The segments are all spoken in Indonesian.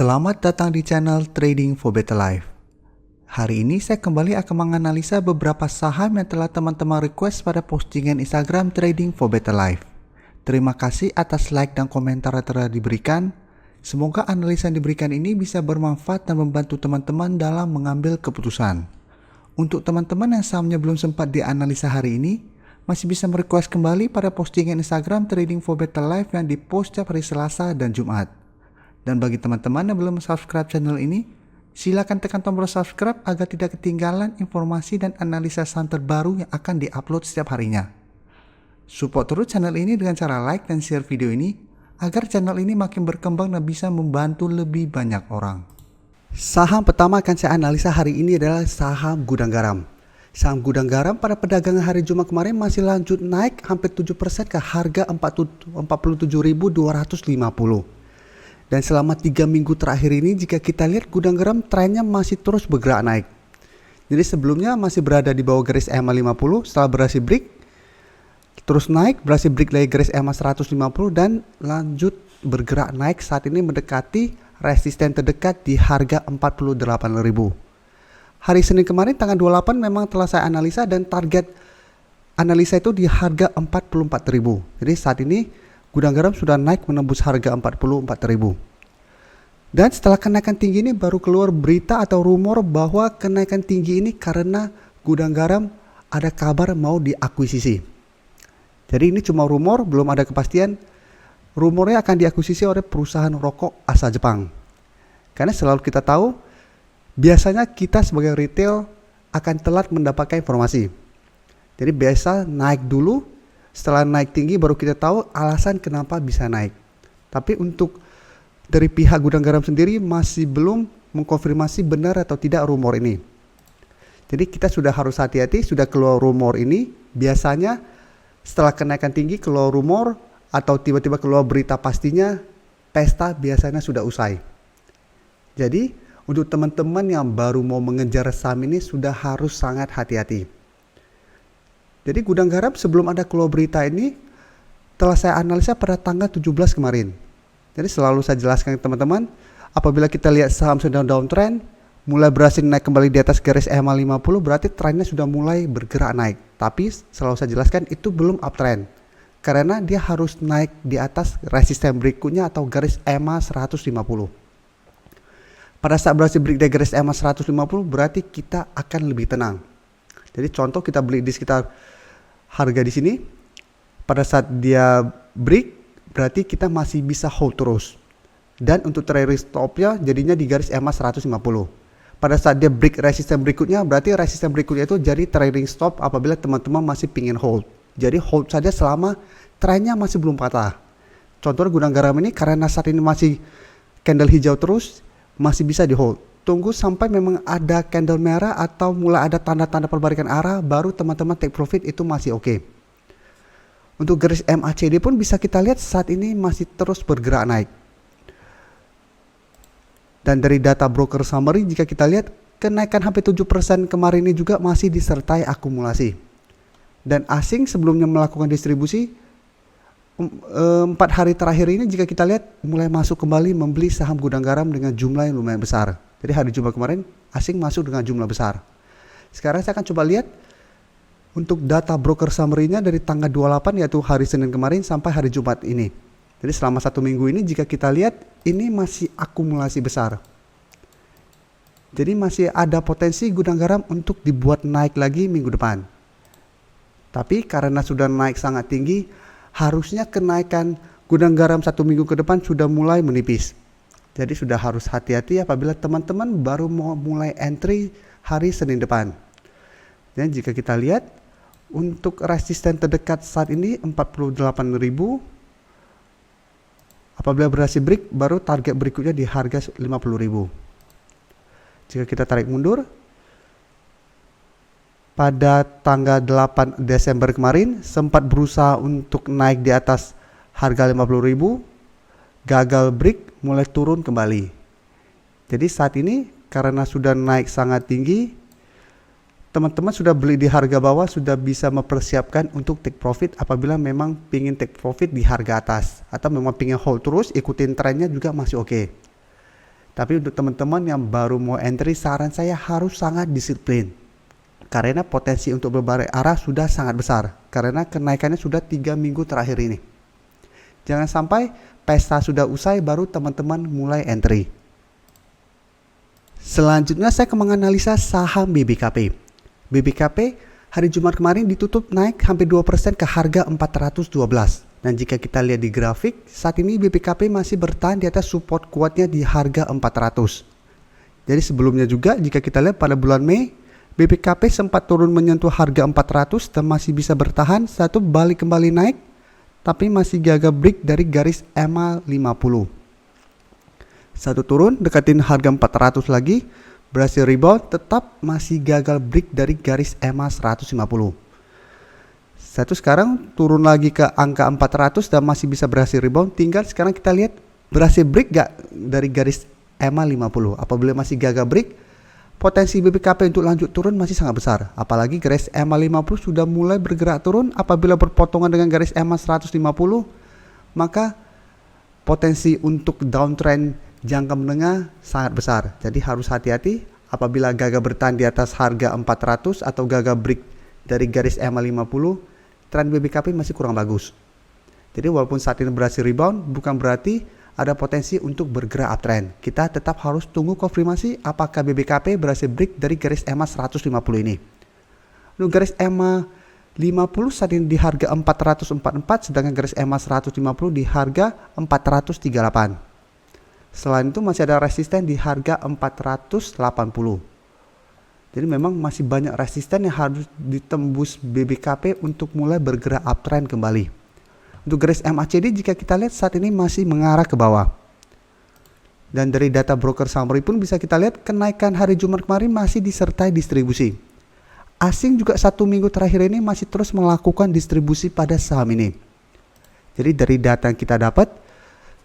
Selamat datang di channel Trading for Better Life. Hari ini saya kembali akan menganalisa beberapa saham yang telah teman-teman request pada postingan Instagram Trading for Better Life. Terima kasih atas like dan komentar yang telah diberikan. Semoga analisa yang diberikan ini bisa bermanfaat dan membantu teman-teman dalam mengambil keputusan. Untuk teman-teman yang sahamnya belum sempat dianalisa hari ini, masih bisa merequest kembali pada postingan Instagram Trading for Better Life yang dipost setiap hari Selasa dan Jumat. Dan bagi teman-teman yang belum subscribe channel ini, silakan tekan tombol subscribe agar tidak ketinggalan informasi dan analisa saham terbaru yang akan diupload setiap harinya. Support terus channel ini dengan cara like dan share video ini, agar channel ini makin berkembang dan bisa membantu lebih banyak orang. Saham pertama akan saya analisa hari ini adalah saham Gudang Garam. Saham Gudang Garam pada perdagangan hari Jumat kemarin masih lanjut naik hampir 7% ke harga 47.250. Dan selama 3 minggu terakhir ini jika kita lihat Gudang Garam trennya masih terus bergerak naik. Jadi sebelumnya masih berada di bawah garis EMA 50, setelah berhasil break terus naik, berhasil break lagi garis EMA 150 dan lanjut bergerak naik, saat ini mendekati resisten terdekat di harga 48.000. Hari Senin kemarin tanggal 28 memang telah saya analisa dan target analisa itu di harga 44.000. Jadi saat ini Gudang Garam sudah naik menembus harga 44.000. Dan setelah kenaikan tinggi ini baru keluar berita atau rumor bahwa kenaikan tinggi ini karena Gudang Garam ada kabar mau diakuisisi. Jadi ini cuma rumor, belum ada kepastian. Rumornya akan diakuisisi oleh perusahaan rokok asal Jepang. Karena selalu kita tahu, biasanya kita sebagai retail akan telat mendapatkan informasi. Jadi biasa naik dulu, setelah naik tinggi baru kita tahu alasan kenapa bisa naik. Tapi untuk dari pihak Gudang Garam sendiri masih belum mengkonfirmasi benar atau tidak rumor ini. Jadi kita sudah harus hati-hati, sudah keluar rumor ini. Biasanya setelah kenaikan tinggi keluar rumor atau tiba-tiba keluar berita pastinya, pesta biasanya sudah usai. Jadi untuk teman-teman yang baru mau mengejar saham ini sudah harus sangat hati-hati. Jadi Gudang Garam sebelum ada keluar berita ini telah saya analisa pada tanggal 17 kemarin. Jadi selalu saya jelaskan ke teman-teman, apabila kita lihat saham sedang downtrend, mulai berhasil naik kembali di atas garis EMA 50, berarti trennya sudah mulai bergerak naik. Tapi selalu saya jelaskan itu belum uptrend, karena dia harus naik di atas resisten berikutnya atau garis EMA 150. Pada saat berhasil break dari garis EMA 150, berarti kita akan lebih tenang. Jadi contoh kita beli di sekitar harga di sini, pada saat dia break berarti kita masih bisa hold terus. Dan untuk trailing stopnya jadinya di garis EMA 150. Pada saat dia break resisten berikutnya, berarti resisten berikutnya itu jadi trailing stop apabila teman-teman masih pingin hold. Jadi hold saja selama trennya masih belum patah. Contohnya Gudang Garam ini karena saat ini masih candle hijau terus, masih bisa di hold. Tunggu sampai memang ada candle merah atau mulai ada tanda-tanda perbalikan arah, baru teman-teman take profit, itu masih oke. Untuk garis MACD pun bisa kita lihat saat ini masih terus bergerak naik. Dan dari data broker summary jika kita lihat kenaikan hampir 7% kemarin ini juga masih disertai akumulasi. Dan asing sebelumnya melakukan distribusi 4 hari terakhir ini jika kita lihat mulai masuk kembali membeli saham Gudang Garam dengan jumlah yang lumayan besar. Jadi hari Jumat kemarin asing masuk dengan jumlah besar. Sekarang saya akan coba lihat untuk data broker summary-nya dari tanggal 28 yaitu hari Senin kemarin sampai hari Jumat ini. Jadi selama 1 minggu ini jika kita lihat ini masih akumulasi besar. Jadi masih ada potensi Gudang Garam untuk dibuat naik lagi minggu depan. Tapi karena sudah naik sangat tinggi, harusnya kenaikan Gudang Garam 1 minggu ke depan sudah mulai menipis. Jadi sudah harus hati-hati apabila teman-teman baru mau mulai entry hari Senin depan. Dan jika kita lihat untuk resisten terdekat saat ini 48.000. Apabila berhasil break baru target berikutnya di harga 50.000. Jika kita tarik mundur pada tanggal 8 Desember kemarin sempat berusaha untuk naik di atas harga 50.000, gagal break, mulai turun kembali. Jadi saat ini karena sudah naik sangat tinggi, teman-teman sudah beli di harga bawah sudah bisa mempersiapkan untuk take profit apabila memang pingin take profit di harga atas, atau memang pingin hold terus ikutin trennya juga masih oke. Tapi untuk teman-teman yang baru mau entry, saran saya harus sangat disiplin. Karena potensi untuk berbalik arah sudah sangat besar. Karena kenaikannya sudah 3 minggu terakhir ini. Jangan sampai pesta sudah usai baru teman-teman mulai entry. Selanjutnya saya akan menganalisa saham BBKP. BBKP hari Jumat kemarin ditutup naik hampir 2% ke harga 412. Dan jika kita lihat di grafik, saat ini BBKP masih bertahan di atas support kuatnya di harga 400. Jadi sebelumnya juga jika kita lihat pada bulan Mei, BBKP sempat turun menyentuh harga 400 dan masih bisa bertahan, satu balik kembali naik, tapi masih gagal break dari garis EMA 50. Satu turun, dekatin harga 400 lagi, berhasil rebound, tetap masih gagal break dari garis EMA 150. Satu sekarang turun lagi ke angka 400 dan masih bisa berhasil rebound. Tinggal sekarang kita lihat berhasil break gak dari garis EMA 50. Apabila masih gagal break, potensi BBKP untuk lanjut turun masih sangat besar. Apalagi garis EMA 50 sudah mulai bergerak turun. Apabila berpotongan dengan garis EMA 150, maka potensi untuk downtrend jangka menengah sangat besar. Jadi harus hati-hati apabila gagal bertahan di atas harga 400 atau gagal break dari garis EMA 50, tren BBKP masih kurang bagus. Jadi walaupun saat ini berhasil rebound, bukan berarti ada potensi untuk bergerak uptrend. Kita tetap harus tunggu konfirmasi apakah BBKP berhasil break dari garis EMA 150 ini. Untuk garis EMA 50 saat ini di harga 444, sedangkan garis EMA 150 di harga 438. Selain itu masih ada resisten di harga 480. Jadi memang masih banyak resisten yang harus ditembus BBKP untuk mulai bergerak uptrend kembali. Untuk garis MACD jika kita lihat saat ini masih mengarah ke bawah. Dan dari data broker summary pun bisa kita lihat kenaikan hari Jumat kemarin masih disertai distribusi. Asing juga 1 minggu terakhir ini masih terus melakukan distribusi pada saham ini. Jadi dari data yang kita dapat,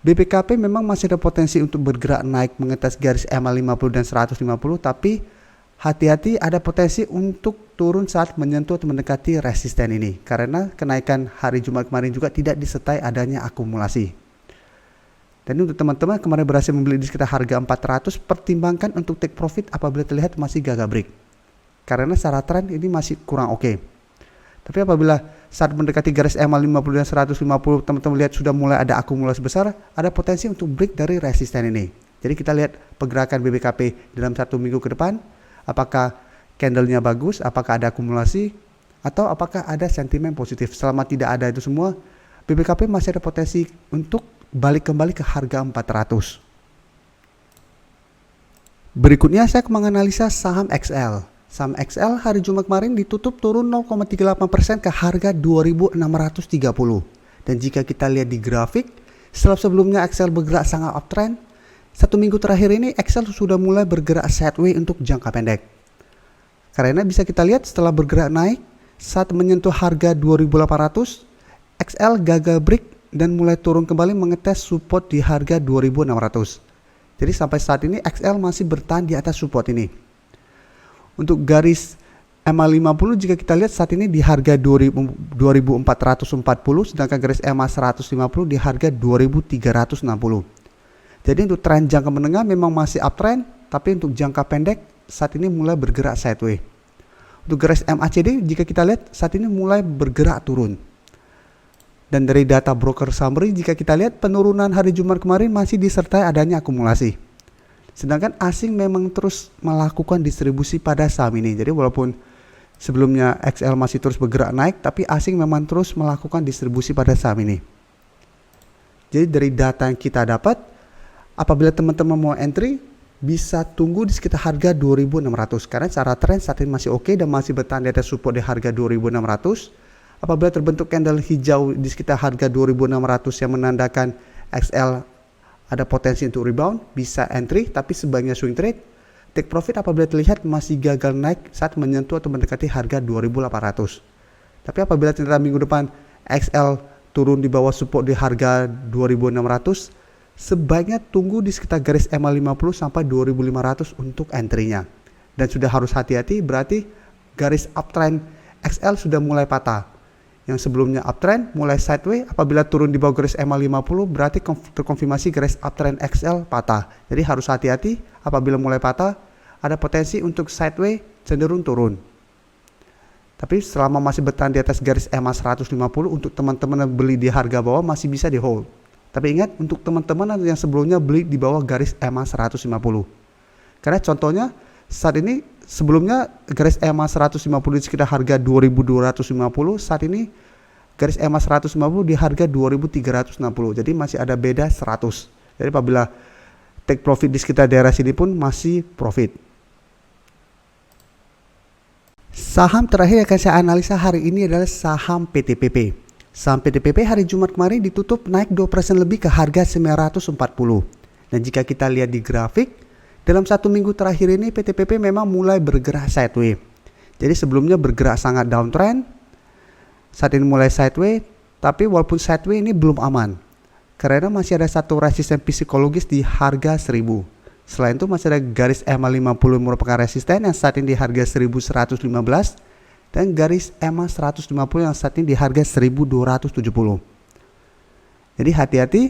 BBKP memang masih ada potensi untuk bergerak naik mengetes garis EMA 50 dan 150, tapi hati-hati ada potensi untuk turun saat menyentuh atau mendekati resisten ini. Karena kenaikan hari Jumat kemarin juga tidak disertai adanya akumulasi. Dan untuk teman-teman kemarin berhasil membeli di sekitar harga 400, pertimbangkan untuk take profit apabila terlihat masih gagal break. Karena secara tren ini masih kurang oke. Tapi apabila saat mendekati garis EMA 50 dan 150 teman-teman lihat sudah mulai ada akumulasi besar, ada potensi untuk break dari resisten ini. Jadi kita lihat pergerakan BBKP dalam 1 minggu ke depan. Apakah candlenya bagus, apakah ada akumulasi, atau apakah ada sentimen positif. Selama tidak ada itu semua, BBKP masih ada potensi untuk balik kembali ke harga 400. Berikutnya saya akan menganalisa saham XL. Saham XL hari Jumat kemarin ditutup turun 0,38% ke harga 2.630. Dan jika kita lihat di grafik, setelah sebelumnya XL bergerak sangat uptrend, 1 minggu terakhir ini XL sudah mulai bergerak sideways untuk jangka pendek. Karena bisa kita lihat setelah bergerak naik, saat menyentuh harga 2.800, XL gagal break dan mulai turun kembali mengetes support di harga 2.600. Jadi sampai saat ini XL masih bertahan di atas support ini. Untuk garis EMA 50 jika kita lihat saat ini di harga 2.440, sedangkan garis EMA 150 di harga 2.360. Jadi untuk tren jangka menengah memang masih uptrend, tapi untuk jangka pendek saat ini mulai bergerak sideways. Untuk garis MACD jika kita lihat saat ini mulai bergerak turun. Dan dari data broker summary jika kita lihat penurunan hari Jumat kemarin masih disertai adanya akumulasi. Sedangkan asing memang terus melakukan distribusi pada saham ini. Jadi walaupun sebelumnya XL masih terus bergerak naik, tapi asing memang terus melakukan distribusi pada saham ini. Jadi dari data yang kita dapat, apabila teman-teman mau entry, bisa tunggu di sekitar harga 2.600. Karena secara tren saat ini masih oke dan masih bertahan di atas support di harga 2.600. Apabila terbentuk candle hijau di sekitar harga 2.600 yang menandakan XL ada potensi untuk rebound, bisa entry, tapi sebaiknya swing trade. Take profit apabila terlihat masih gagal naik saat menyentuh atau mendekati harga 2.800. Tapi apabila ternyata minggu depan XL turun di bawah support di harga 2.600, sebaiknya tunggu di sekitar garis EMA 50 sampai 2.500 untuk entry-nya. Dan sudah harus hati-hati, berarti garis uptrend XL sudah mulai patah. yang sebelumnya uptrend mulai sideways, apabila turun di bawah garis EMA 50 berarti terkonfirmasi garis uptrend XL patah. Jadi harus hati-hati apabila mulai patah, ada potensi untuk sideways cenderung turun. Tapi selama masih bertahan di atas garis EMA 150, untuk teman-teman yang beli di harga bawah masih bisa di hold. Tapi ingat, untuk teman-teman yang sebelumnya beli di bawah garis EMA 150. Karena contohnya saat ini sebelumnya garis EMA 150 di sekitar harga 2250, saat ini garis EMA 150 di harga 2360. Jadi masih ada beda 100. Jadi apabila take profit di sekitar daerah sini pun masih profit. Saham terakhir yang akan saya analisa hari ini adalah saham PTPP. Saham PTPP hari Jumat kemarin ditutup naik 2% lebih ke harga 940. Dan jika kita lihat di grafik, dalam 1 minggu terakhir ini PTPP memang mulai bergerak sideways. Jadi sebelumnya bergerak sangat downtrend, saat ini mulai sideways, tapi walaupun sideways ini belum aman. Karena masih ada satu resisten psikologis di harga 1000. Selain itu masih ada garis EMA 50 merupakan resisten yang saat ini di harga 1115 dan garis EMA 150 yang saat ini di harga 1270. Jadi hati-hati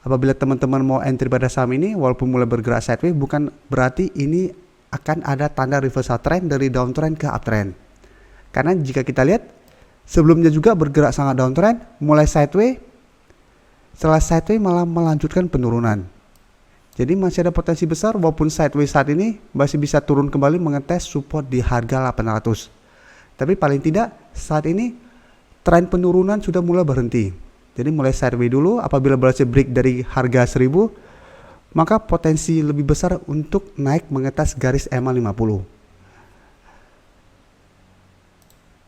apabila teman-teman mau entry pada saham ini, walaupun mulai bergerak sideways, bukan berarti ini akan ada tanda reversal trend dari downtrend ke uptrend. Karena jika kita lihat, sebelumnya juga bergerak sangat downtrend, mulai sideways, setelah sideways malah melanjutkan penurunan. Jadi masih ada potensi besar, walaupun sideways saat ini masih bisa turun kembali mengetes support di harga 800. Tapi paling tidak saat ini tren penurunan sudah mulai berhenti. Jadi mulai sideways dulu, apabila berhasil break dari harga 1000, maka potensi lebih besar untuk naik mengetas garis EMA 50.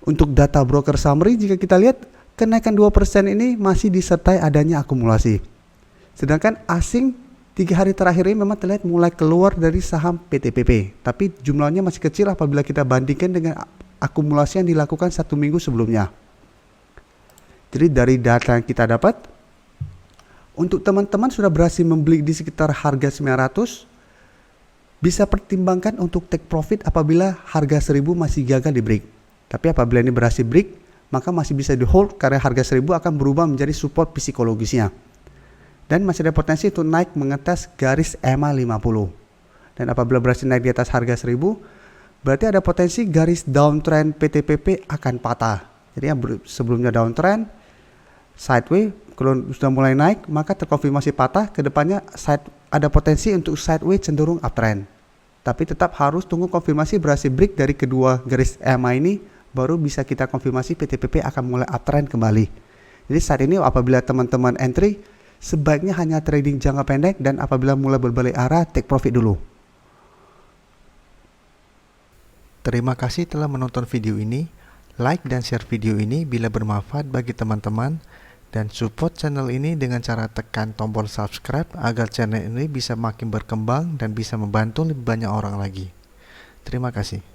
Untuk data broker summary, jika kita lihat, kenaikan 2% ini masih disertai adanya akumulasi. Sedangkan asing 3 hari terakhir ini memang terlihat mulai keluar dari saham PTPP. Tapi jumlahnya masih kecil apabila kita bandingkan dengan akumulasi yang dilakukan 1 minggu sebelumnya. Jadi dari data yang kita dapat, untuk teman-teman sudah berhasil membeli di sekitar harga 900, bisa pertimbangkan untuk take profit apabila harga 1000 masih gagal di break. Tapi apabila ini berhasil break, maka masih bisa di hold karena harga 1000 akan berubah menjadi support psikologisnya. Dan masih ada potensi untuk naik mengetes garis EMA 50. Dan apabila berhasil naik di atas harga 1000, berarti ada potensi garis downtrend PTPP akan patah. Jadi yang sebelumnya downtrend, sideways, kalau sudah mulai naik maka terkonfirmasi patah, kedepannya ada potensi untuk sideways cenderung uptrend. Tapi tetap harus tunggu konfirmasi berhasil break dari kedua garis EMA ini, baru bisa kita konfirmasi PTPP akan mulai uptrend kembali. Jadi saat ini apabila teman-teman entry, sebaiknya hanya trading jangka pendek, dan apabila mulai berbalik arah, take profit dulu. Terima kasih telah menonton video ini. Like dan share video ini bila bermanfaat bagi teman-teman, dan support channel ini dengan cara tekan tombol subscribe agar channel ini bisa makin berkembang dan bisa membantu lebih banyak orang lagi. Terima kasih.